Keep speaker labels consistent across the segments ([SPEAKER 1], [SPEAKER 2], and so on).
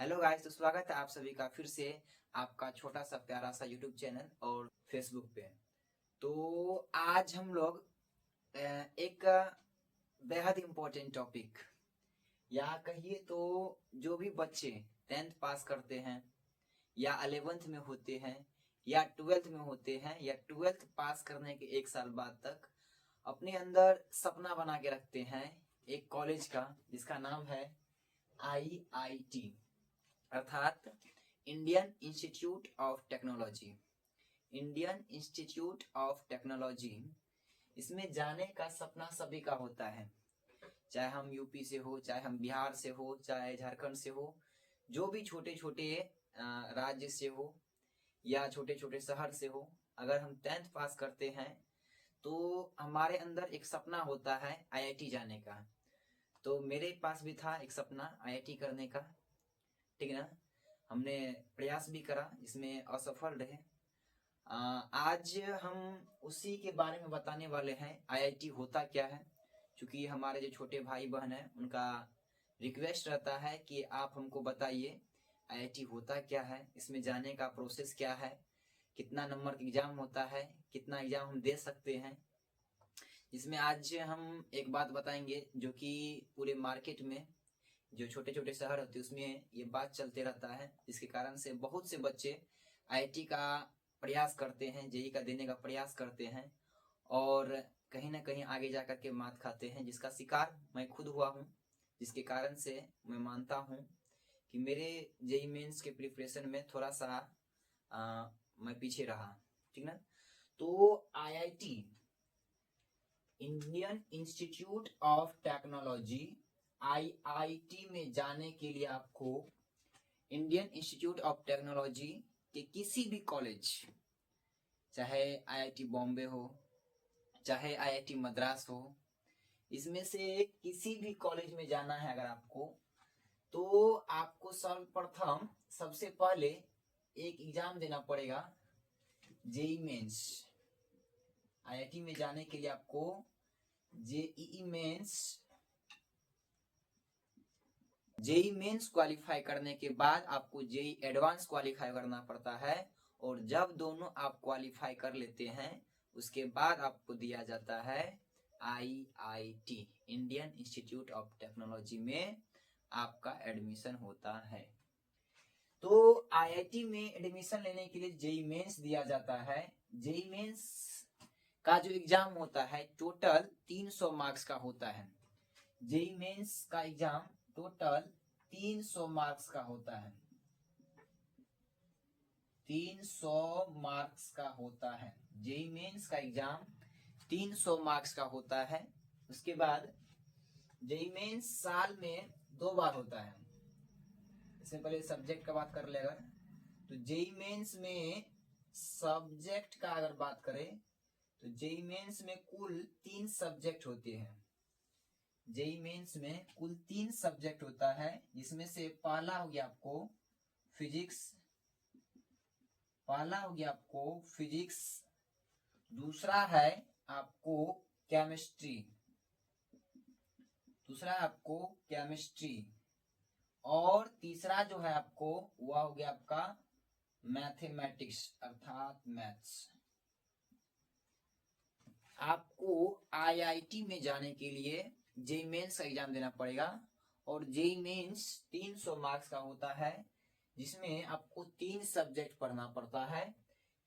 [SPEAKER 1] Hello guys, तो स्वागत है आप सभी का फिर से आपका छोटा सा प्यारा सा यूट्यूब चैनल और फेसबुक पे। तो आज हम लोग एक बेहद इम्पोर्टेंट टॉपिक या कहिए तो जो भी बच्चे 10th पास करते हैं या 11th में होते हैं या 12th में होते हैं या 12th पास करने के एक साल बाद तक अपने अंदर सपना बना के रखते हैं एक कॉलेज का जिसका नाम है IIT अर्थात Indian institute of technology. Indian institute of technology इसमें जाने का सपना सभी का होता है, चाहे हम यूपी से हो, चाहे हम बिहार से हो, चाहे झारखंड से हो, जो भी छोटे छोटे राज्य से हो या छोटे छोटे शहर से हो। अगर हम 10th पास करते हैं तो हमारे अंदर एक सपना होता है IIT जाने का। तो मेरे पास भी था एक सपना IIT करने का, ठीक है ना। हमने प्रयास भी करा, इसमें असफल रहे। आज हम उसी के बारे में बताने वाले हैं IIT होता क्या है। क्योंकि हमारे जो छोटे भाई बहन हैं उनका रिक्वेस्ट रहता है कि आप हमको बताइए IIT होता क्या है, इसमें जाने का प्रोसेस क्या है, कितना नंबर का एग्जाम होता है, कितना एग्जाम हम दे सकते हैं। इसमें आज हम एक बात बताएंगे जो कि पूरे मार्केट में जो छोटे छोटे शहर होते हैं उसमें ये बात चलते रहता है, जिसके कारण से बहुत से बच्चे IIT का प्रयास करते हैं, जेई का देने का प्रयास करते हैं और कहीं ना कहीं आगे जा करके मात खाते हैं, जिसका शिकार मैं खुद हुआ हूँ। जिसके कारण से मैं मानता हूँ कि मेरे जेई मेंस के प्रिपरेशन में थोड़ा सा मैं पीछे रहा, ठीक ना। तो IIT Indian institute of technology IIT में जाने के लिए आपको इंडियन इंस्टीट्यूट ऑफ टेक्नोलॉजी के किसी भी कॉलेज, चाहे IIT बॉम्बे हो, चाहे IIT मद्रास हो, इसमें से किसी भी कॉलेज में जाना है अगर आपको, तो आपको सर्वप्रथम सबसे पहले एक एग्जाम देना पड़ेगा, जेई मेंस। IIT में जाने के लिए आपको जेईई मेंस क्वालिफाई करने के बाद आपको जेई एडवांस क्वालिफाई करना पड़ता है। और जब दोनों आप क्वालिफाई कर लेते हैं उसके बाद आपको दिया जाता है IIT Indian institute of technology में आपका एडमिशन होता है। तो IIT में एडमिशन लेने के लिए जेई मेंस दिया जाता है। जेई मेंस का जो एग्जाम होता है टोटल 300 मार्क्स का होता है। जेई मेंस का एग्जाम टोटल 300 मार्क्स का होता है। 300 मार्क्स का होता है। जेई मेंस का एग्जाम 300 मार्क्स का होता है। उसके बाद जेई मेंस साल में 2 बार होता है। इससे पहले सब्जेक्ट का बात कर ले, अगर तो जेई मेंस में सब्जेक्ट का अगर बात करें तो जेई मेंस में कुल 3 सब्जेक्ट होते हैं। जेई मेंस में कुल 3 सब्जेक्ट होता है, जिसमें से पहला हो गया आपको फिजिक्स, दूसरा है आपको केमिस्ट्री, और तीसरा जो है आपको वह हो गया आपका मैथमेटिक्स अर्थात मैथ्स। आपको IIT में जाने के लिए जेई मेंस का एग्जाम देना पड़ेगा और जेई मेंस 300 मार्क्स का होता है, जिसमें आपको 3 सब्जेक्ट पढ़ना पड़ता है।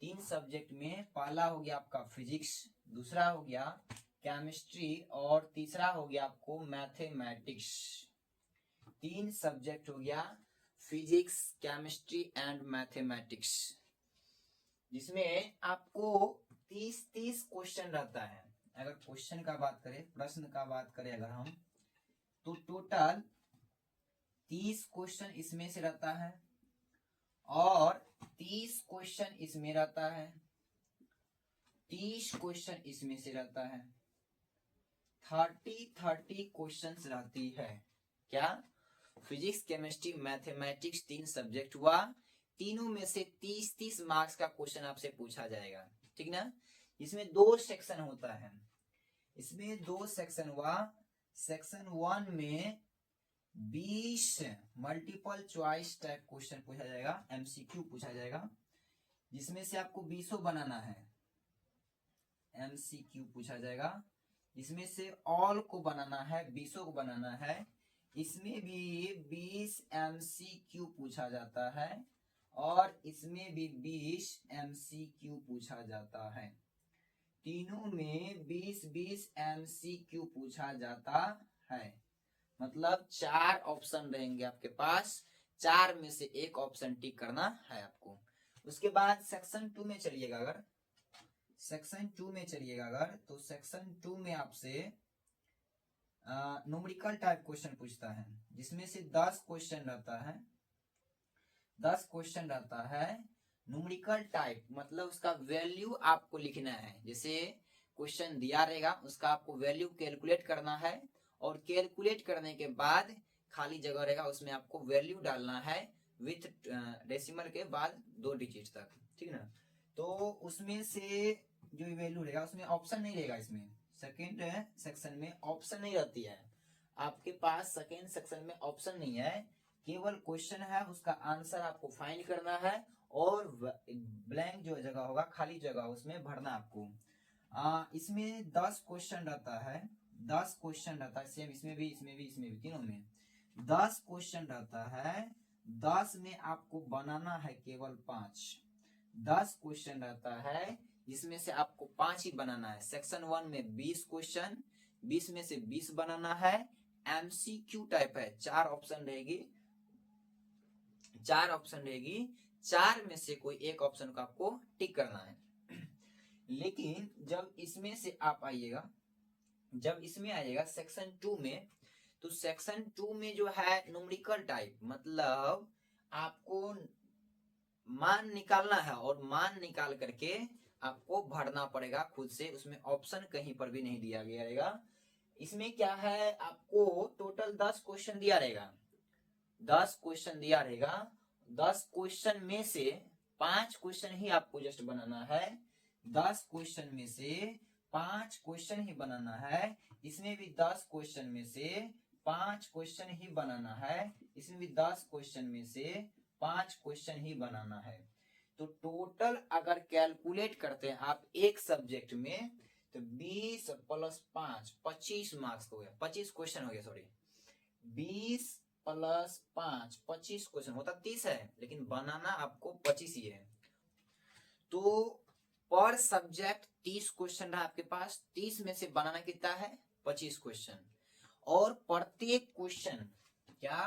[SPEAKER 1] 3 सब्जेक्ट में पहला हो गया आपका फिजिक्स, दूसरा हो गया केमिस्ट्री और तीसरा हो गया आपको मैथमेटिक्स। 3 सब्जेक्ट हो गया फिजिक्स, केमिस्ट्री एंड मैथमेटिक्स, जिसमें आपको 30 क्वेश्चन रहता है। अगर क्वेश्चन का बात करें, प्रश्न का बात करें अगर हम, तो टोटल 30 क्वेश्चन इसमें से रहता है और 30 क्वेश्चन इसमें रहता है, 30 क्वेश्चन इसमें से रहता है, 30 क्वेश्चन रहती है। क्या? फिजिक्स, केमिस्ट्री, मैथमेटिक्स 3 सब्जेक्ट हुआ, तीनों में से 30 मार्क्स का क्वेश्चन आपसे पूछा जाएगा, ठीक ना। इसमें 2 सेक्शन होता है। इसमें 2 सेक्शन हुआ। सेक्शन 1 में 20 मल्टीपल चॉइस टाइप क्वेश्चन पूछा जाएगा, एमसीक्यू पूछा जाएगा, जिसमें से आपको 20 बनाना है। एमसीक्यू पूछा जाएगा, इसमें से ऑल को बनाना है, 20 को बनाना है। इसमें भी 20 एमसीक्यू पूछा जाता है और इसमें भी 20 एमसीक्यू पूछा जाता है। तीनों में 20-20 एमसीक्यू पूछा जाता है। मतलब 4 ऑप्शन रहेंगे आपके पास, 4 में से एक ऑप्शन टिक करना है आपको। उसके बाद सेक्शन 2 में चलिएगा, अगर सेक्शन 2 में चलिएगा अगर, तो सेक्शन 2 में आपसे न्यूमेरिकल टाइप क्वेश्चन पूछता है, जिसमें से 10 क्वेश्चन रहता है। 10 क्वेश्चन रहता है न्यूमेरिकल टाइप, मतलब उसका वैल्यू आपको लिखना है। जैसे क्वेश्चन दिया रहेगा, उसका आपको वैल्यू कैलकुलेट करना है, और कैलकुलेट करने के बाद खाली जगह रहेगा, उसमें आपको वैल्यू डालना है विथ डेसिमल के बाद 2 डिजिट तक, ठीक ना। तो उसमें से जो वैल्यू रहेगा उसमें ऑप्शन नहीं रहेगा। इसमें सेकेंड सेक्शन में ऑप्शन नहीं रहती है आपके पास। सेकेंड सेक्शन में ऑप्शन नहीं है, केवल क्वेश्चन है, उसका आंसर आपको फाइंड करना है और ब्लैंक जो जगह होगा, खाली जगह, उसमें भरना आपको। इसमें 10 क्वेश्चन रहता है। 10 क्वेश्चन रहता है, सेम इसमें भी, इसमें भी, इसमें भी, तीनों में 10 क्वेश्चन रहता है। 10 में आपको बनाना है केवल 5। 10 क्वेश्चन रहता है, जिसमें से आपको 5 ही बनाना है। सेक्शन 1 में 20 क्वेश्चन, 20 में से 20 बनाना है। एमसीक्यू टाइप है, 4 ऑप्शन रहेगी, 4 ऑप्शन रहेगी, 4 में से कोई एक ऑप्शन को आपको टिक करना है। लेकिन जब इसमें से आप आइएगा, जब इसमें आइएगा सेक्शन 2 में, तो सेक्शन 2 में जो है न्यूमेरिकल टाइप, मतलब आपको मान निकालना है और मान निकाल करके आपको भरना पड़ेगा खुद से। उसमें ऑप्शन कहीं पर भी नहीं दिया गया रहेगा। इसमें क्या है, आपको टोटल 10 क्वेश्चन दिया रहेगा। 10 क्वेश्चन दिया रहेगा। 10 क्वेश्चन में से 5 क्वेश्चन ही आपको जस्ट बनाना है। 10 क्वेश्चन में से 5 क्वेश्चन ही बनाना है। इसमें भी 10 क्वेश्चन में से 5 क्वेश्चन ही बनाना है। इसमें भी 10 क्वेश्चन में से 5 क्वेश्चन ही बनाना है। तो टोटल अगर कैलकुलेट करते हैं आप एक सब्जेक्ट में, तो 20 + 5 25 मार्क्स हो गया, 25 क्वेश्चन हो गया, सॉरी 20 + 5 25 क्वेश्चन होता 30 है, लेकिन बनाना आपको 25 ही है। तो पर सब्जेक्ट 30 क्वेश्चन रहा आपके पास, 30 में से बनाना कितना है, 25 क्वेश्चन। और प्रत्येक क्वेश्चन, क्या,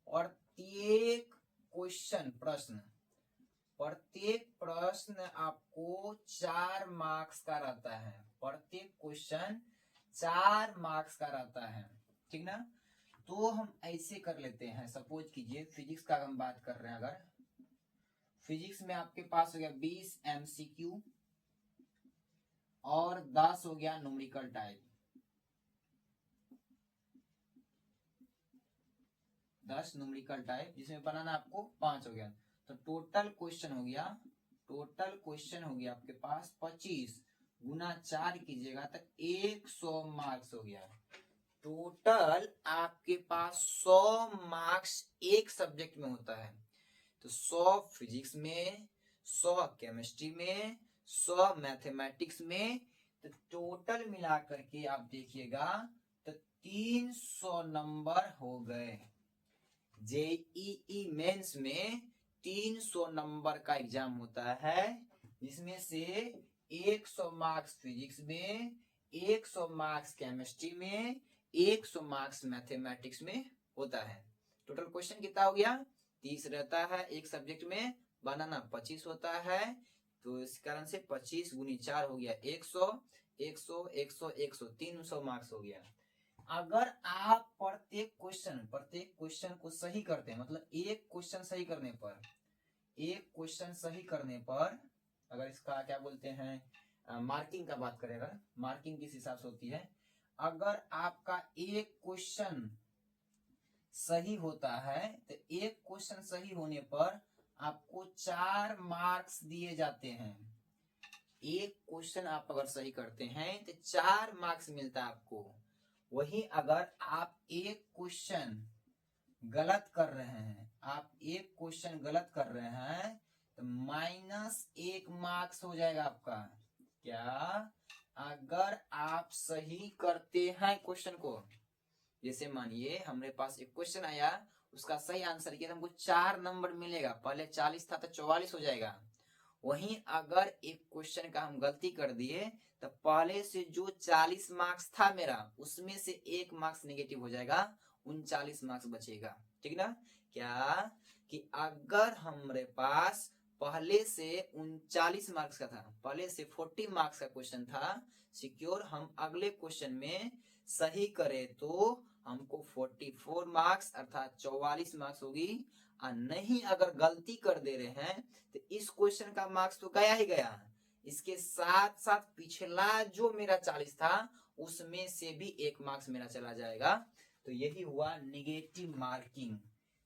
[SPEAKER 1] प्रत्येक क्वेश्चन, प्रश्न, प्रत्येक प्रश्न आपको 4 मार्क्स का रहता है। प्रत्येक क्वेश्चन 4 मार्क्स का रहता है, ठीक ना। तो हम ऐसे कर लेते हैं, सपोज कीजिए फिजिक्स का हम बात कर रहे हैं, अगर फिजिक्स में आपके पास हो गया 20 एमसीक्यू और 10 हो गया न्यूमेरिकल टाइप, 10 न्यूमेरिकल टाइप, जिसमें बनाना आपको 5 हो गया। तो टोटल क्वेश्चन हो गया, टोटल क्वेश्चन हो गया आपके पास 25 गुना 4 कीजिएगा तो 100 मार्क्स हो गया। टोटल आपके पास 100 मार्क्स एक सब्जेक्ट में होता है। तो 100 फिजिक्स में, 100 केमिस्ट्री में, 100 मैथमेटिक्स में, तो टोटल मिला करके आप देखिएगा तो 300 नंबर हो गए। जेईई मेंस में 300 नंबर का एग्जाम होता है, जिसमें से 100 मार्क्स फिजिक्स में, 100 मार्क्स केमिस्ट्री में, 100 मार्क्स मैथमेटिक्स में होता है। टोटल क्वेश्चन कितना हो गया, 30 रहता है एक सब्जेक्ट में, बनाना 25 होता है। तो इस कारण से 25 गुनी 4 हो गया 100, 100, 100, 100, 300 मार्क्स हो गया। अगर आप प्रत्येक क्वेश्चन को सही करते हैं, मतलब एक क्वेश्चन सही करने पर, एक क्वेश्चन सही करने पर, अगर इसका क्या बोलते हैं, मार्किंग का बात करें, अगर मार्किंग किस हिसाब से होती है, अगर आपका एक क्वेश्चन सही होता है तो एक क्वेश्चन सही होने पर आपको 4 मार्क्स दिए जाते हैं। एक क्वेश्चन आप अगर सही करते हैं तो 4 मार्क्स मिलता है आपको। वही अगर आप एक क्वेश्चन गलत कर रहे हैं, आप एक क्वेश्चन गलत कर रहे हैं तो -1 मार्क्स हो जाएगा आपका। क्या? अगर आप सही करते हैं क्वेश्चन को, जैसे मानिए हमारे पास एक क्वेश्चन आया, उसका सही आंसर किया तो हमको 4 नंबर मिलेगा, पहले 40 था तो 44 हो जाएगा। वहीं अगर एक क्वेश्चन का हम गलती कर दिए तो पहले से जो 40 मार्क्स था मेरा, उसमें से 1 मार्क्स नेगेटिव हो जाएगा, 39 मार्क्स बचेगा। ठीक ना? क्या? कि अगर हमारे पास पहले से 39 मार्क्स का था, पहले से 40 मार्क्स का क्वेश्चन था सिक्योर, हम अगले क्वेश्चन में सही करें तो हमको 44 मार्क्स अर्थात 44 मार्क्स होगी। और नहीं अगर गलती कर दे रहे हैं तो इस क्वेश्चन का मार्क्स तो गया ही गया, इसके साथ साथ पिछला जो मेरा 40 था उसमें से भी 1 मार्क्स मेरा चला जाएगा। तो यही हुआ निगेटिव मार्किंग।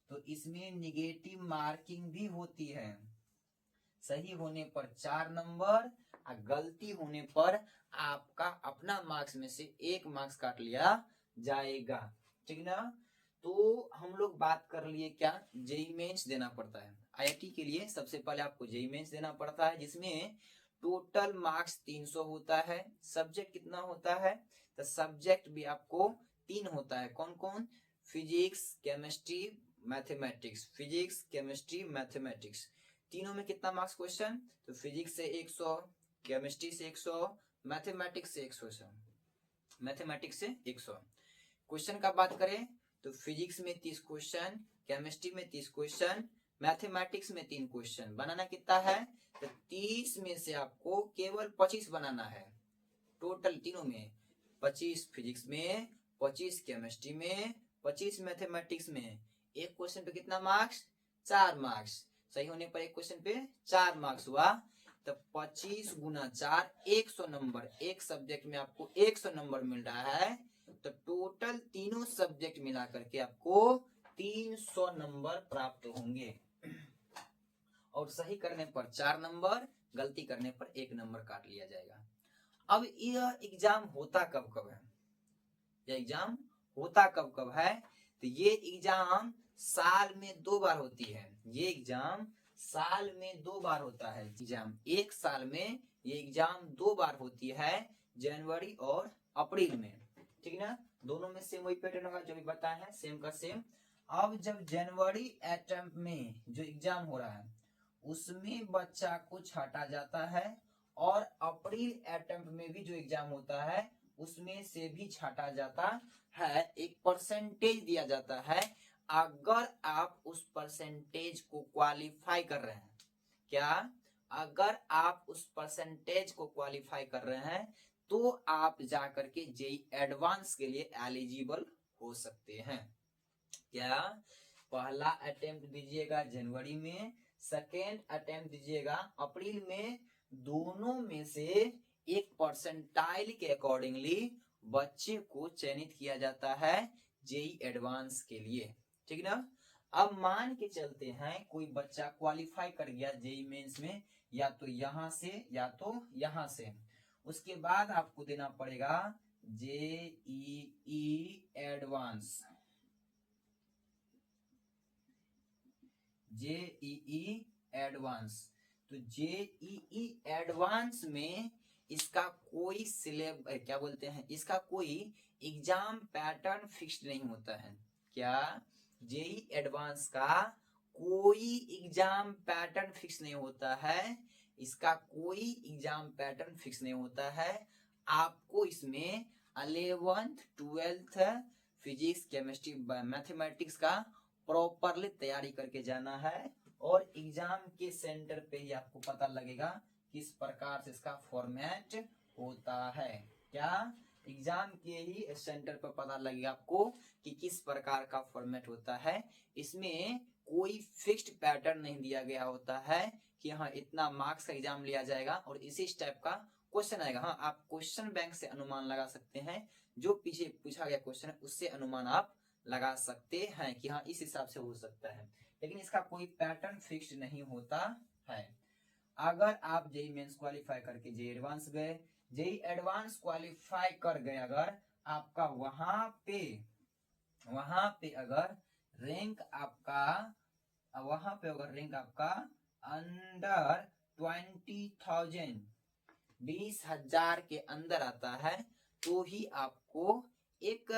[SPEAKER 1] तो इसमें निगेटिव मार्किंग भी होती है, सही होने पर 4 नंबर और गलती होने पर आपका अपना मार्क्स में से 1 मार्क्स काट लिया जाएगा। ठीक ना? तो हम लोग बात कर लिए क्या, जेई मेंस देना पड़ता है आईआईटी के लिए। सबसे पहले आपको जेई मेंस देना पड़ता है, जिसमें टोटल मार्क्स 300 होता है। सब्जेक्ट कितना होता है? तो सब्जेक्ट भी आपको 3 होता है। कौन कौन? Physics, chemistry, mathematics. Physics, chemistry, mathematics, तीनों में कितना मार्क्स क्वेश्चन? तो फिजिक्स से 100, केमिस्ट्री से 100, मैथमेटिक्स से 100, मैथमेटिक्स से 100। क्वेश्चन का बात करें तो फिजिक्स में 30 क्वेश्चन, केमिस्ट्री में 30 क्वेश्चन, मैथमेटिक्स में 3 क्वेश्चन। बनाना कितना है? तो 30 में से आपको केवल 25 बनाना है। टोटल तीनों में 25 फिजिक्स में, 25 केमिस्ट्री में, 25 मैथमेटिक्स में। एक क्वेश्चन पे कितना मार्क्स? 4 मार्क्स। सही होने पर एक क्वेश्चन पे 4 मार्क्स हुआ। तो 25 गुना 4 100 नंबर, एक सब्जेक्ट में आपको 100 नंबर मिल रहा है। तो टोटल तीनों सब्जेक्ट मिला करके आपको 300 नंबर प्राप्त होंगे। और सही करने पर 4 नंबर, गलती करने पर 1 नंबर काट लिया जाएगा। अब यह एग्जाम होता कब कब है? यह एग्जाम होता कब कब है? तो ये एग्जाम साल में 2 बार होती है। ये एग्जाम साल में 2 बार होता है। एग्जाम एक साल में ये एग्जाम 2 बार होती है, जनवरी और अप्रैल में। ठीक ना? दोनों में सेम वही पैटर्न होगा जो भी बताया है, सेम का सेम। अब जब जनवरी अटेम्प्ट में जो एग्जाम हो रहा है उसमें बच्चा को छाटा जाता है, और अप्रैल अटेम्प्ट में भी जो एग्जाम होता है उसमें से भी छाटा जाता है। एक परसेंटेज दिया जाता है, अगर आप उस परसेंटेज को क्वालिफाई कर रहे हैं। क्या? अगर आप उस परसेंटेज को क्वालिफाई कर रहे हैं तो आप जाकर के जेई एडवांस के लिए एलिजिबल हो सकते हैं। क्या? पहला अटेम्प्ट दीजिएगा जनवरी में, सेकेंड अटेम्प्ट दीजिएगा अप्रैल में। दोनों में से एक परसेंटाइल के अकॉर्डिंगली बच्चे को चयनित किया जाता है जेई एडवांस के लिए। ठीक ना? अब मान के चलते हैं कोई बच्चा क्वालिफाई कर गया जेई मेंस में, या तो यहां से या तो यहां से, उसके बाद आपको देना पड़ेगा जेईई एडवांस। JEE advance. तो जेईई एडवांस में इसका कोई क्या बोलते हैं, इसका कोई एग्जाम पैटर्न फिक्स्ड नहीं होता है। क्या? जेईई एडवांस का कोई एग्जाम पैटर्न फिक्स नहीं होता है, इसका कोई एग्जाम पैटर्न फिक्स नहीं होता है। आपको इसमें 11th 12th physics, chemistry, mathematics का प्रॉपरली तैयारी करके जाना है, और एग्जाम के सेंटर पे ही आपको पता लगेगा किस प्रकार से इसका फॉर्मेट होता है। क्या? एग्जाम के ही सेंटर पर पता लगेगा आपको कि किस प्रकार का फॉर्मेट होता है। इसमें कोई फिक्स्ड पैटर्न नहीं दिया गया होता है कि हाँ इतना मार्क्स का एग्जाम लिया जाएगा और इसी टाइप का क्वेश्चन आएगा। हाँ, आप क्वेश्चन बैंक से अनुमान लगा सकते हैं, जो पीछे पूछा गया क्वेश्चन है उससे अनुमान आप लगा सकते हैं कि हाँ इस हिसाब से हो सकता है, लेकिन इसका कोई पैटर्न फिक्स्ड नहीं होता है। अगर आप जेई मेंस क्वालिफाई करके जेई एडवांस गए, जेई एडवांस क्वालिफाई कर गए, अगर आपका वहां पे अगर रैंक आपका वहां पे अगर रैंक आपका अंडर 20,000 20,000 के अंदर आता है तो ही आपको एक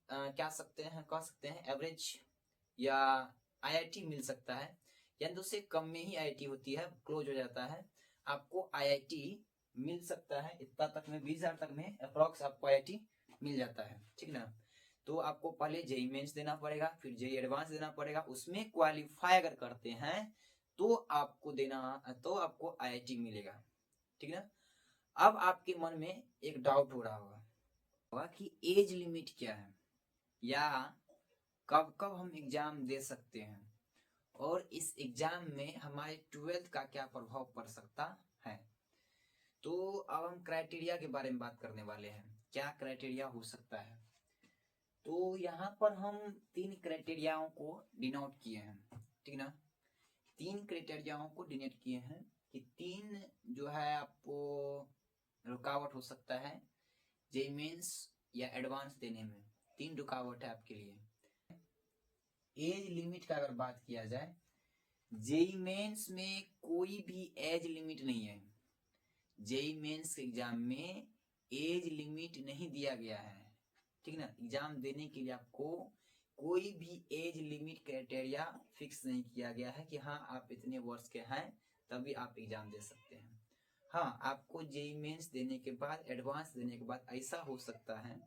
[SPEAKER 1] क्या सकते हैं कह सकते हैं एवरेज या आईआईटी मिल सकता है, यानी तो उससे कम में ही आईआईटी होती है, क्लोज हो जाता है, आपको आईआईटी मिल सकता है इतना तक में 20,000 तक में अप्रोक्स आपको आईआईटी मिल जाता है, ठीक ना। तो आपको पहले जेई मेंस देना पड़ेगा, फिर जेई एडवांस देना पड़ेगा, उसमें क्वालिफाई अगर करते हैं तो आपको आईआईटी मिलेगा, ठीक ना। अब आपके मन में एक डाउट हो रहा होगा कि एज लिमिट क्या है या कब कब हम एग्जाम दे सकते हैं और इस एग्जाम में हमारे 12th का क्या प्रभाव पड़ सकता है। तो अब हम क्राइटेरिया के बारे में बात करने वाले हैं, क्या क्राइटेरिया हो सकता है। तो यहाँ पर हम 3 क्राइटेरियाओं को डिनोट किए हैं, ठीक ना। 3 क्राइटेरियाओं को डिनोट किए हैं कि 3 जो है आपको रुकावट हो सकता है जेई मेंस या एडवांस देने में, 3 रुकावट है आपके लिए। एज लिमिट का अगर बात किया जाए, जेई मेंस में कोई भी एज लिमिट नहीं है, जेई मेंस एग्जाम में एज लिमिट नहीं दिया गया है, ठीक ना। एग्जाम देने के लिए आपको कोई भी एज लिमिट क्राइटेरिया फिक्स नहीं किया गया है कि हाँ आप इतने वर्ष के हैं तभी आप एग्जाम दे सकते हैं। हाँ, आपको जेई मेंस देने के बाद, एडवांस देने के बाद ऐसा हो सकता है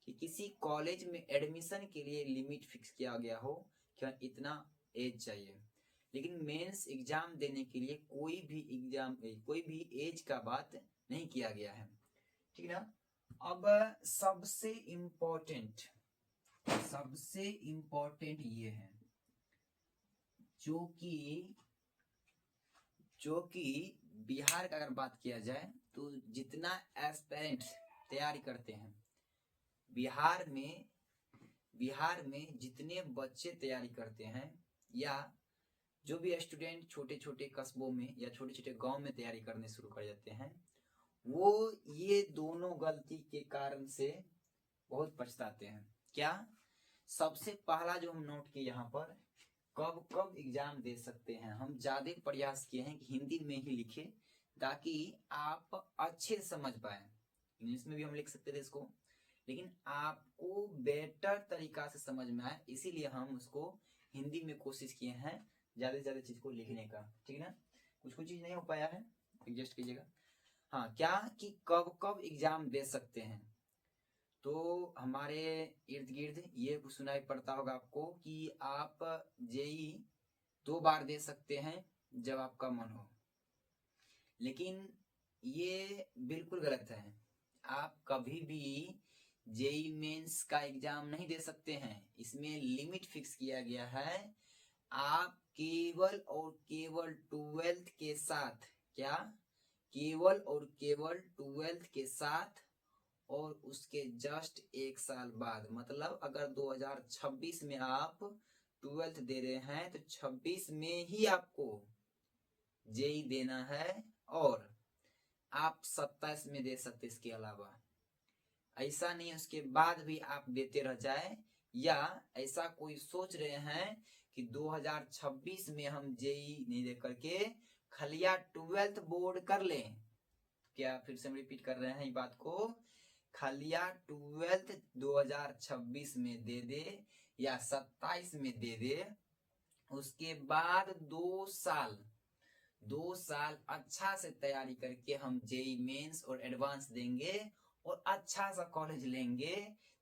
[SPEAKER 1] कि किसी कॉलेज में एडमिशन के लिए लिमिट फिक्स किया गया हो कि इतना एज चाहिए, लेकिन मेंस एग्जाम देने के लिए कोई भी एज का बात नहीं किया गया है, ठीक ना। अब सबसे इम्पोर्टेंट ये है जो कि बिहार का अगर बात किया जाए तो जितना एस्पिरेंट तैयारी करते हैं बिहार में जितने बच्चे तैयारी करते हैं या जो भी स्टूडेंट छोटे छोटे कस्बों में या छोटे छोटे गांव में तैयारी करने शुरू कर जाते हैं, वो ये दोनों गलती के कारण से बहुत पछताते हैं। क्या? सबसे पहला जो हम नोट किए यहाँ पर, कब कब एग्जाम दे सकते हैं, हम ज्यादा प्रयास किए हैं कि हिंदी में ही लिखे ताकि आप अच्छे से समझ पाए। इंग्लिश में भी हम लिख सकते थे इसको, लेकिन आपको बेटर तरीका से समझ में आए, इसीलिए हम उसको हिंदी में कोशिश किए हैं ज्यादा से ज्यादा चीज को लिखने का, ठीक है ना। कुछ चीज नहीं हो पाया है, एडजस्ट कीजिएगा। हाँ, क्या कि कब कब एग्जाम दे सकते हैं, तो हमारे इर्द गिर्द ये सुनाई पड़ता होगा आपको कि आप जेई 2 बार दे सकते हैं जब आपका मन हो, लेकिन ये बिल्कुल गलत है। आप कभी भी जेई मेंस का एग्जाम नहीं दे सकते हैं, इसमें लिमिट फिक्स किया गया है। आप केवल और केवल 12th के साथ, क्या केवल और केवल 12th के साथ और उसके जस्ट 1 साल बाद, मतलब अगर 2026 में आप 12th दे रहे हैं तो 26 में ही आपको जेई देना है और आप 27 में दे सकते। इसके अलावा ऐसा नहीं उसके बाद भी आप देते रह जाए, या ऐसा कोई सोच रहे हैं कि 2026 में हम जेई नहीं दे करके खलिया 12th बोर्ड कर लें। क्या फिर से हम रिपीट कर रहे हैं ये बात को, खलिया 12th 2026 में दे दे या 27 में दे दे, उसके बाद 2 साल अच्छा से तैयारी करके हम जेई मेंस और एडवांस देंगे और अच्छा सा कॉलेज लेंगे,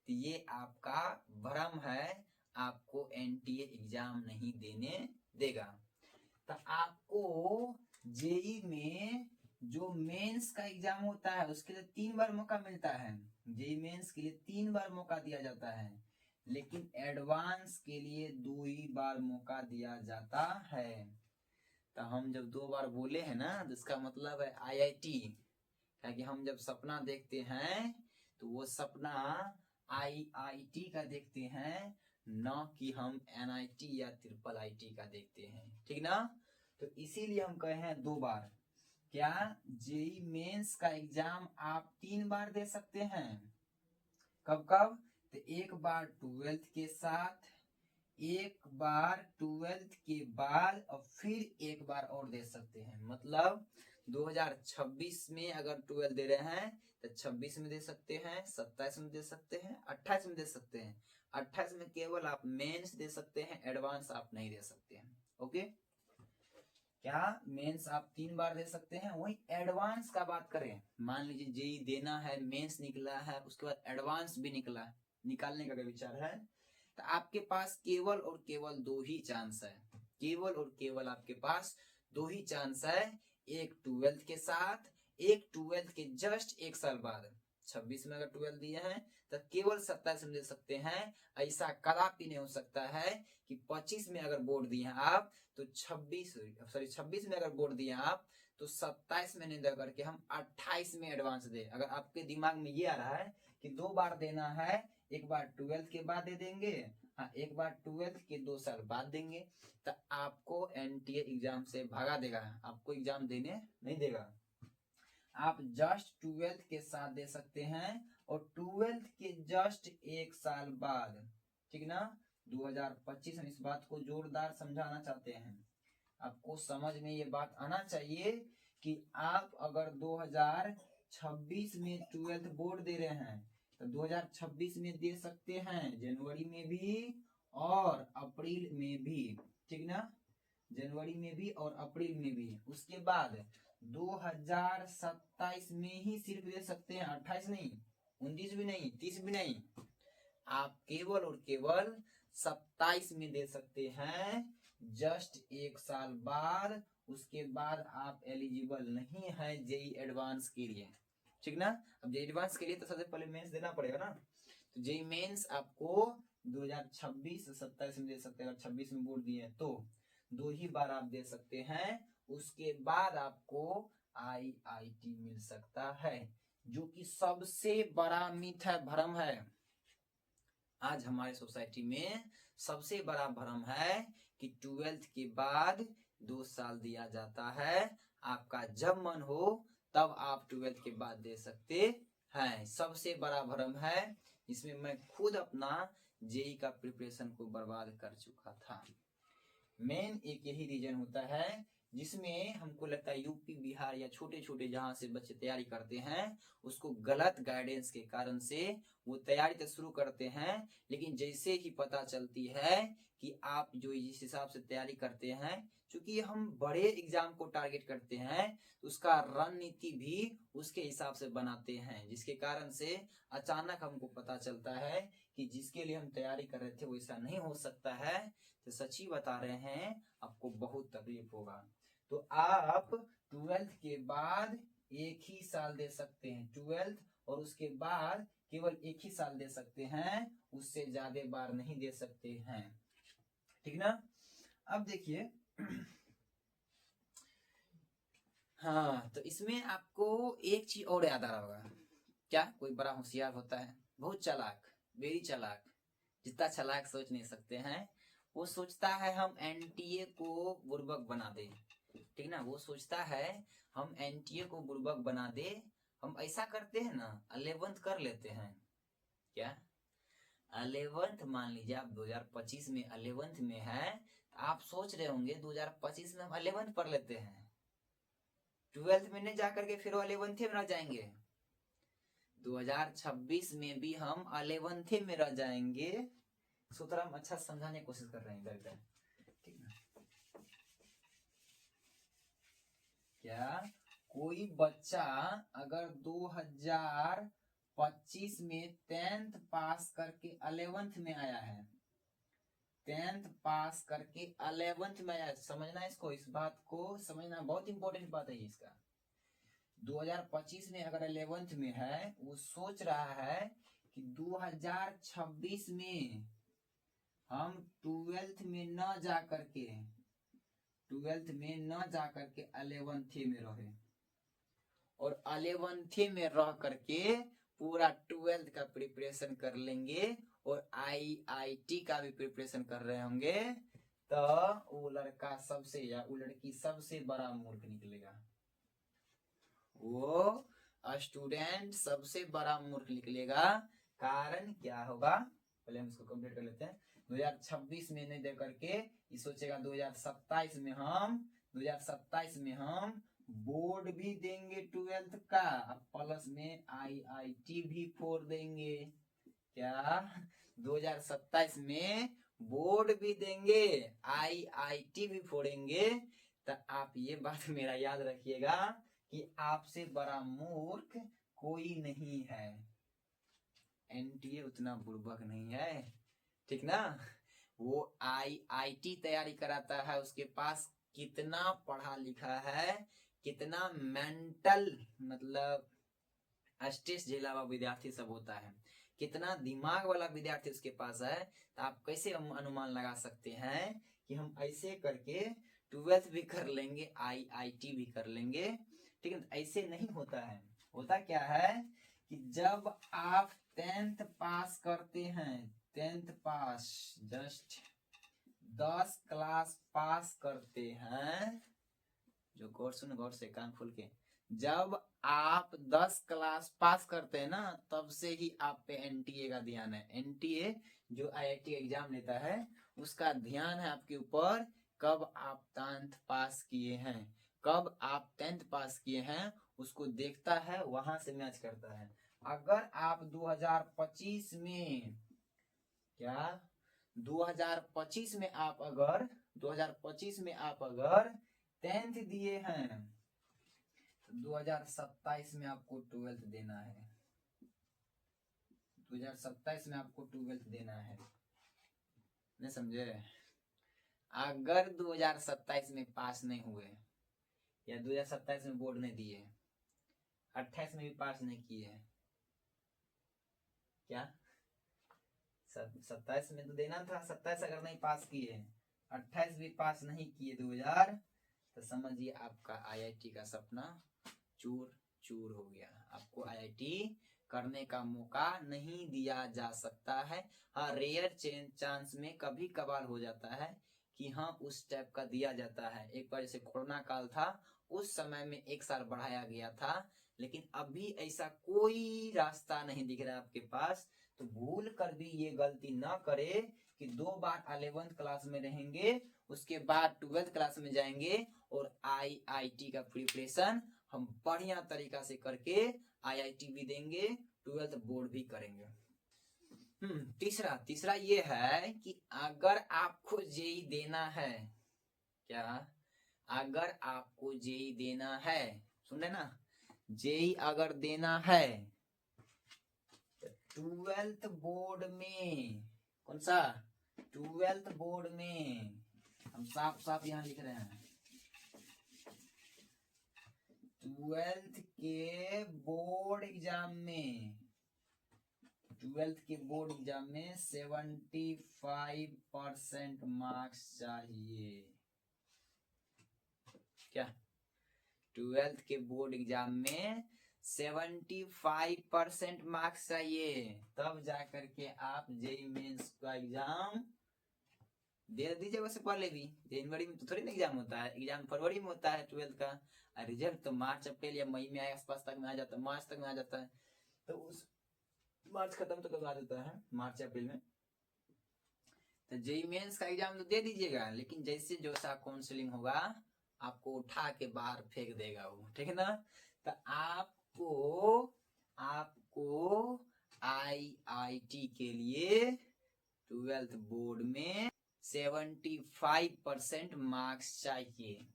[SPEAKER 1] तो ये आपका भ्रम है, आपको एनटीए एग्जाम नहीं देने देगा। तो आपको जेई में जो मेंस का एग्जाम होता है उसके लिए 3 बार मौका मिलता है, जेई मेंस के लिए 3 बार मौका दिया जाता है, लेकिन एडवांस के लिए 2 ही बार मौका दिया जाता है। तो हम जब 2 बार बोले हैं ना, तो इसका मतलब है आईआईटी, क्योंकि हम जब सपना देखते हैं तो वो सपना आईआईटी का देखते हैं, न कि हम एनआईटी या ट्रिपल आईटी का देखते हैं, ठीक ना। तो इसीलिए हम कहे हैं 2 बार। क्या जेई मेंस का एग्जाम आप 3 बार दे सकते हैं, कब कब, तो एक बार 12th के साथ, एक बार 12th के बाद और फिर एक बार और दे सकते हैं। मतलब 2026 में अगर 12 दे रहे हैं तो 26 में दे सकते हैं, 27 में दे सकते हैं, 28 में दे सकते हैं। 28 में केवल आप मेंस दे सकते हैं, एडवांस आप नहीं दे सकते हैं। ओके, क्या मेंस आप 3 बार दे सकते हैं। वही एडवांस का बात करें, मान लीजिए जेई देना है, मेंस निकला है, उसके बाद एडवांस भी निकला है, निकालने का विचार है, तो आपके पास केवल और केवल 2 ही चांस है। केवल और केवल आपके पास 2 ही चांस है, एक 12th के साथ, एक 12th के जस्ट एक साल बाद। 26 में अगर 12 दिए हैं तो केवल 27 में दे सकते हैं। ऐसा कदापि नहीं हो सकता है कि 25 में अगर बोर्ड दिए हैं आप तो 26 में अगर बोर्ड दिए आप तो 27 में नहीं दे करके हम 28 में एडवांस दे। अगर आपके दिमाग में ये आ रहा है कि 2 बार देना है, एक बार 12th के बाद दे देंगे, हाँ एक बार 12th के 2 साल बाद देंगे, तो आपको एनटीए एग्जाम से भगा देगा, आपको एग्जाम देने नहीं देगा। आप जस्ट 12th के साथ दे सकते हैं और 12th के जस्ट एक साल बाद, ठीक ना। 2025 हम इस बात को जोरदार समझाना चाहते हैं, आपको समझ में ये बात आना चाहिए कि आप अगर 2026 में 12th बोर्ड दे रहे हैं तो 2026 में दे सकते हैं, जनवरी में भी और अप्रैल में भी, ठीक ना, जनवरी में भी और अप्रैल में भी। उसके बाद 2027 में ही सिर्फ दे सकते हैं, 28 नहीं, 29 भी नहीं, 30 भी नहीं, आप केवल और केवल 27 में दे सकते हैं, जस्ट एक साल बाद। उसके बाद आप एलिजिबल नहीं है जेई एडवांस के लिए, ठीक ना। अब जेई एडवांस के लिए तो सबसे पहले मेंस देना पड़ेगा ना, तो जेई मेंस आपको 2026 से 27 में दे सकते हैं। अगर 26 में बोर्ड दिए तो 2 ही बार आप दे सकते हैं। उसके बाद आपको आईआईटी मिल सकता है, जो कि सबसे बड़ा मिथ है, भ्रम है। आज हमारे सोसाइटी में सबसे बड़ा भ्रम है कि 12th के बाद 2 साल दिया जाता है, आपका जब मन हो तब आप 12th के बाद दे सकते हैं। सबसे बड़ा भ्रम है, इसमें मैं खुद अपना जेई का प्रिपरेशन को बर्बाद कर चुका था। मेन एक यही रीजन होता है जिसमें हमको लगता है यूपी बिहार या छोटे छोटे जहां से बच्चे तैयारी करते हैं उसको गलत गाइडेंस के कारण से वो तैयारी तो शुरू करते हैं, लेकिन जैसे ही पता चलती है कि आप जो जिस हिसाब से तैयारी करते हैं, क्योंकि हम बड़े एग्जाम को टारगेट करते हैं तो उसका रणनीति भी उसके हिसाब से बनाते हैं, जिसके कारण से अचानक हमको पता चलता है कि जिसके लिए हम तैयारी कर रहे थे वैसा नहीं हो सकता है। तो सच ही बता रहे हैं, आपको बहुत तकलीफ होगा। तो आप 12th के बाद एक ही साल दे सकते हैं 12th, और उसके बाद केवल एक ही साल दे सकते हैं, उससे ज्यादा बार नहीं दे सकते हैं, ठीक ना। अब देखिए हाँ, तो इसमें आपको एक चीज और याद आ रहा होगा, क्या कोई बड़ा होशियार होता है, बहुत चालाक, वेरी चालाक, जितना चालाक सोच नहीं सकते हैं, वो सोचता है हम एनटीए को बुर्बक बना दे, ठीक ना। वो सोचता है हम एनटीए को बुर्बक बना दे। हम ऐसा करते हैं ना, 11th कर लेते हैं, क्या 11th मान लीजिए आप 2025 में 11th में है, आप सोच रहे होंगे 2025 में हम 11th पढ़ लेते हैं, 12th में नहीं जाकर के फिर 11th में रह जाएंगे। 2026 में भी हम 11th में रह जाएंगे। सूत्र हम अच्छा समझाने की कोशिश कर रहे हैं इधर, ठीक ना। क्या कोई बच्चा अगर 2025 में 10th पास करके 11th में आया है, 10th पास करके 11th में आया, समझना इसको, इस बात को समझना, बहुत इंपॉर्टेंट बात है इसका। 2025 में अगर 11th में है, वो सोच रहा है कि 2026 में हम 12th में न जा करके 11th में रहे, और 11th में रह करके पूरा 12th का प्रिपरेशन कर लेंगे और आईआईटी का भी प्रिपरेशन कर रहे होंगे, तो वो लड़का सबसे या वो लड़की सबसे बड़ा मूर्ख निकलेगा। वो स्टूडेंट सबसे बड़ा मूर्ख निकलेगा। कारण क्या होगा, पहले हम इसको कंप्लीट कर लेते हैं। 2026 में नहीं दे करके ये सोचेगा 2027 में हम बोर्ड भी देंगे 12th का, प्लस में IIT भी फोड़ देंगे। क्या 2027 में बोर्ड भी देंगे, IIT भी फोड़ेंगे? तो आप ये बात मेरा याद रखिएगा कि आपसे बड़ा मूर्ख कोई नहीं है। NTA उतना बुर्बक नहीं है, ठीक ना। वो IIT तैयारी कराता है, उसके पास कितना पढ़ा लिखा है, कितना मेंटल मतलब स्ट्रेस झेला हुआ विद्यार्थी सब होता है, कितना दिमाग वाला विद्यार्थी उसके पास है। तो आप कैसे अनुमान लगा सकते हैं कि हम ऐसे करके 12th भी कर लेंगे, IIT भी कर लेंगे, ठीक है। ऐसे नहीं होता है। होता क्या है कि जब आप 10th पास करते हैं, 10th पास जस्ट 10 क्लास पास करते हैं, जो गौर सुन, गौर से कान खोल के, जब आप 10 क्लास पास करते हैं ना, तब से ही आप पे NTA का ध्यान है। NTA जो IIT एग्जाम लेता है, उसका ध्यान है आपके ऊपर, कब आप 10th पास किए हैं, कब आप 10th पास किए हैं, उसको देखता है, वहां से मैच करता है। अगर आप 2025 में, क्या 2025 में आप अगर 2025 में आप अगर 10th दिए हैं, 2027 में आपको 12th देना है, 2027 में आपको 12th देना है, नहीं समझे। अगर 2027 में पास नहीं हुए या 2027 में बोर्ड नहीं दिए, 28 में भी पास नहीं किए, क्या 27 में तो देना था, 27 अगर नहीं पास किए, 28 भी पास नहीं किए 2000, तो समझिए आपका IIT का सपना चूर चूर हो गया। आपको IIT करने का मौका नहीं दिया जा सकता है। हाँ, रेयर चांस में कभी कभार हो जाता है कि हाँ उस टाइप का दिया जाता है। एक बार जैसे कोरोना काल था, उस समय में 1 साल बढ़ाया गया था, लेकिन अभी ऐसा कोई रास्ता नहीं दिख रहा है आपके पास। तो भूल कर भी ये गलती ना करे कि 2 बार 11th क्लास में रहेंगे, उसके बाद 12th क्लास में जाएंगे और IIT का प्रिपरेशन हम बढ़िया तरीका से करके IIT भी देंगे, 12th बोर्ड भी करेंगे। तीसरा ये है कि अगर आपको JEE देना है, क्या अगर आपको JEE देना है, सुन रहे ना, JEE अगर देना है, 12th बोर्ड में, कौन सा 12th बोर्ड में, हम साफ साफ यहां लिख रहे हैं, 12th के बोर्ड एग्जाम में, 12th के बोर्ड एग्जाम में 75% मार्क्स चाहिए। क्या 12th के बोर्ड एग्जाम में 75% मार्क्स चाहिए, तब जाकर के आप JEE मेंस का एग्जाम दे दीजिए। वैसे पहले भी जनवरी में तो थोड़ी ना एग्जाम होता है, एग्जाम फरवरी में होता है 12th का, रिजल्ट तो मार्च अप्रैल या मई में आसपास तक में आ जाता है, मार्च तक में आ जाता है। तो उस मार्च खत्म तो करवा देता है मार्च अप्रैल में। तो JEE मेंस का एग्जाम तो दे दीजिएगा, लेकिन जैसे जो सा काउंसलिंग होगा आपको उठा के बाहर फेंक देगा वो, ठीक है ना। तो आपको IIT के लिए 12th बोर्ड में 75% मार्क्स चाहिए,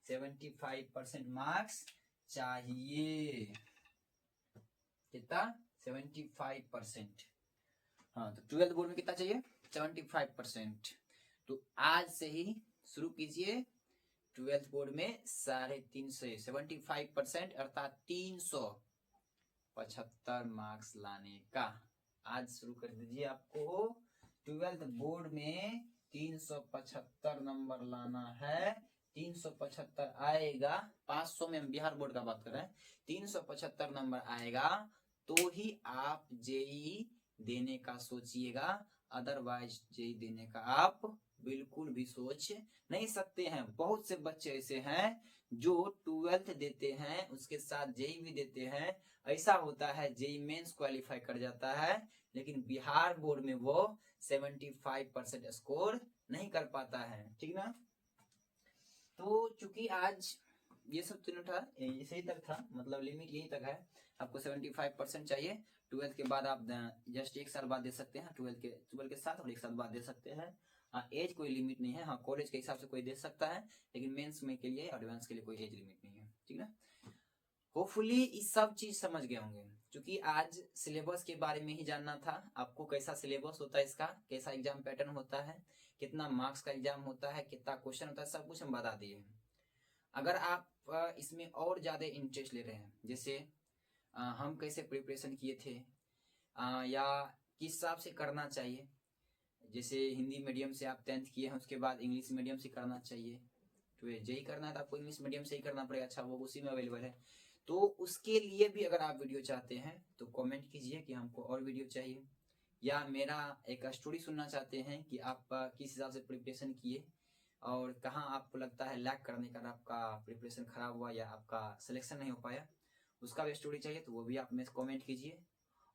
[SPEAKER 1] 75% मार्क्स चाहिए, कितना 75%। हाँ, तो 12th बोर्ड में कितना चाहिए 75%। तो आज से ही शुरू कीजिए 12th बोर्ड में 350 75% अर्थात 375 मार्क्स लाने का। आज शुरू कर दीजिए। आपको 12th बोर्ड में 375 नंबर लाना है। 375 आएगा, 500 में हम बिहार बोर्ड का बात कर रहे हैं, 375 नंबर आएगा तो ही आप JEE देने का सोचिएगा, अदरवाइज JEE देने का आप बिल्कुल भी सोच नहीं सकते हैं। बहुत से बच्चे ऐसे हैं जो 12th देते हैं, उसके साथ जेई भी देते हैं। ऐसा होता है जेई मेंस क्वालिफाई कर जाता है, लेकिन बिहार बोर्ड में वो 75% स्कोर नहीं कर पाता है। ठीक ना। तो चूंकि आज ये सब तीनों था, इसी तक था, मतलब लिमिट यही तक है। आपको 75% चाहिए। 12th के बाद आप जस्ट एक साल बाद दे सकते हैं, 12 के साथ और एक साल बाद दे सकते हैं। हाँ, एज कोई लिमिट नहीं है। हाँ, कॉलेज के हिसाब से कोई दे सकता है, लेकिन मेंस में के लिए, एडवांस के लिए कोई एज लिमिट नहीं है। ठीक ना। होपफुली इस सब चीज समझ गए होंगे। क्योंकि आज सिलेबस के बारे में ही जानना था आपको, कैसा सिलेबस होता है इसका, कैसा एग्जाम पैटर्न होता है, कितना मार्क्स का एग्जाम होता है, कितना क्वेश्चन होता है, सब कुछ हम बता दिए हैं। अगर आप इसमें और ज्यादा इंटरेस्ट ले रहे हैं, जैसे हम कैसे प्रिपरेशन किए थे, या किस हिसाब से करना चाहिए, जैसे हिंदी मीडियम से आप 10th किए हैं, उसके बाद इंग्लिश मीडियम से करना चाहिए, तो जेई करना है तो आपको इंग्लिश मीडियम से ही करना पड़ेगा। अच्छा, वो उसी में अवेलेबल है। तो उसके लिए भी अगर आप वीडियो चाहते हैं तो कमेंट कीजिए कि हमको और वीडियो चाहिए, या मेरा एक स्टोरी सुनना चाहते हैं कि आप किस हिसाब से प्रिपरेशन किए और कहाँ आपको लगता है लैक करने का, आपका प्रिपरेशन खराब हुआ या आपका सिलेक्शन नहीं हो पाया, उसका भी स्टोरी चाहिए तो वो भी आप में कमेंट कीजिए।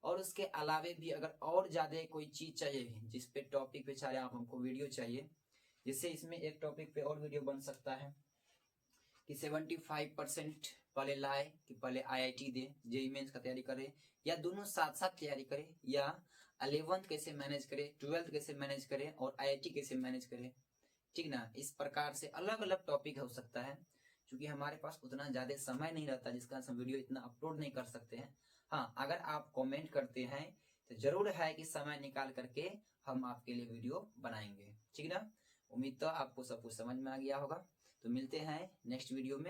[SPEAKER 1] और उसके अलावे भी अगर और ज्यादा कोई चीज चाहिए जिस पे टॉपिक पे चाहे आप हमको वीडियो चाहिए, जिससे इसमें एक टॉपिक पे और वीडियो बन सकता है कि 75% पहले लाए, कि पहले आईआईटी दे, जेईई मेंस का तैयारी करे, या दोनों साथ साथ तैयारी करे, या 11th कैसे मैनेज करे, 12th कैसे मैनेज करे और आईआईटी कैसे मैनेज करे। ठीक ना। इस प्रकार से अलग अलग टॉपिक हो सकता है, क्योंकि हमारे पास उतना ज्यादा समय नहीं रहता जिसका हम वीडियो इतना अपलोड नहीं कर सकते हैं। हाँ, अगर आप कमेंट करते हैं तो जरूर है कि समय निकाल करके हम आपके लिए वीडियो बनाएंगे। ठीक ना। उम्मीद तो आपको सब कुछ समझ में आ गया होगा। तो मिलते हैं नेक्स्ट वीडियो में।